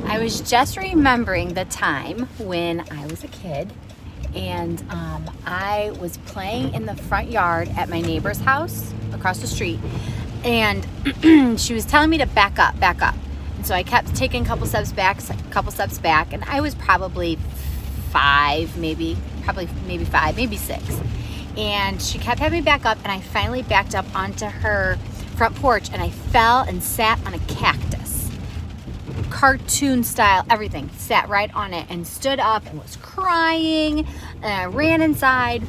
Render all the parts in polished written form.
I was just remembering the time when I was a kid and I was playing in the front yard at my neighbor's house across the street, and she was telling me to back up. And so I kept taking a couple steps back, and I was probably five, maybe 5, maybe 6. And she kept having me back up, and I finally backed up onto her front porch, and I fell and sat on a cactus. Cartoon style, everything. Sat right on it and stood up and was crying. And I ran inside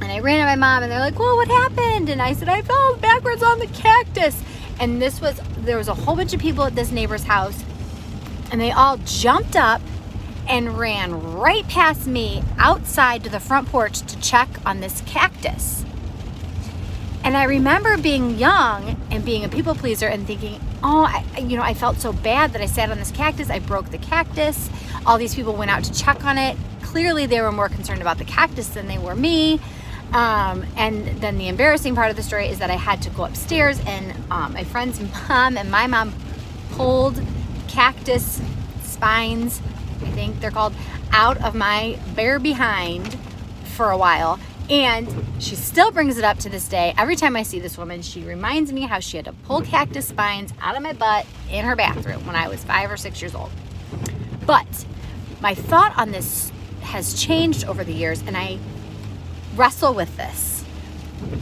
and I ran to my mom, and they're like, "Well, what happened?" And I said, "I fell backwards on the cactus." And there was a whole bunch of people at this neighbor's house, and they all jumped up and ran right past me outside to the front porch to check on this cactus. And I remember being young and being a people pleaser and thinking, I felt so bad that I sat on this cactus. I broke the cactus. All these people went out to check on it. Clearly, they were more concerned about the cactus than they were me. And then the embarrassing part of the story is that I had to go upstairs, and my friend's mom and my mom pulled cactus spines, I think they're called, out of my bare behind for a while. And she still brings it up to this day. Every time I see this woman, she reminds me how she had to pull cactus spines out of my butt in her bathroom when I was 5 or 6 years old. But my thought on this has changed over the years, and I wrestle with this.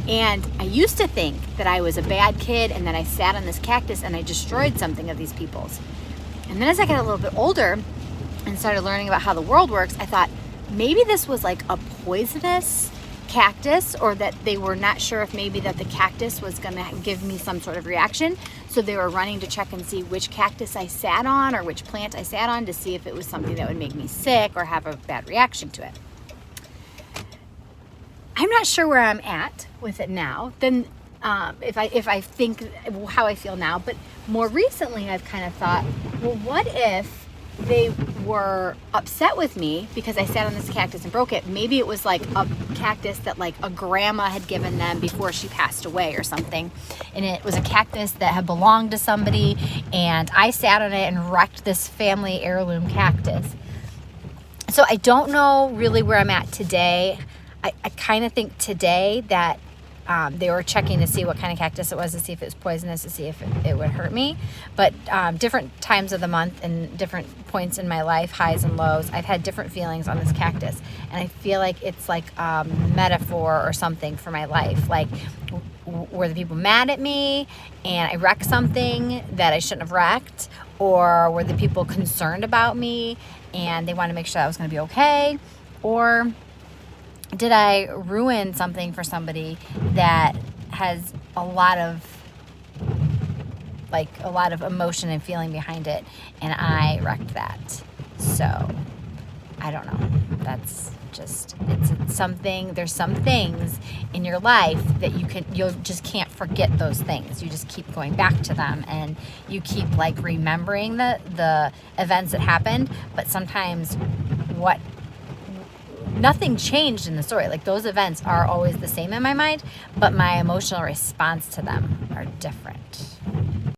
And I used to think that I was a bad kid and that I sat on this cactus and I destroyed something of these people's. And then as I got a little bit older and started learning about how the world works, I thought maybe this was like a poisonous cactus, or that they were not sure if maybe that the cactus was going to give me some sort of reaction. So they were running to check and see which cactus I sat on or which plant I sat on to see if it was something that would make me sick or have a bad reaction to it. I'm not sure where I'm at with it now. Then if I think how I feel now, but more recently I've kind of thought, well, what if they were upset with me because I sat on this cactus and broke it? Maybe it was like a cactus that like a grandma had given them before she passed away or something, and it was a cactus that had belonged to somebody, and I sat on it and wrecked this family heirloom cactus. So I don't know really where I'm at today. I kind of think today that they were checking to see what kind of cactus it was, to see if it was poisonous, to see if it would hurt me. But different times of the month and different points in my life, highs and lows, I've had different feelings on this cactus. And I feel like it's like a metaphor or something for my life. Like, were the people mad at me and I wrecked something that I shouldn't have wrecked? Or were the people concerned about me and they wanted to make sure I was going to be okay? Or did I ruin something for somebody that has a lot of emotion and feeling behind it, and I wrecked that? So I don't know. That's just, it's something. There's some things in your life that you just can't forget those things. You just keep going back to them, and you keep like remembering the events that happened. But sometimes nothing changed in the story. Like, those events are always the same in my mind, but my emotional response to them are different.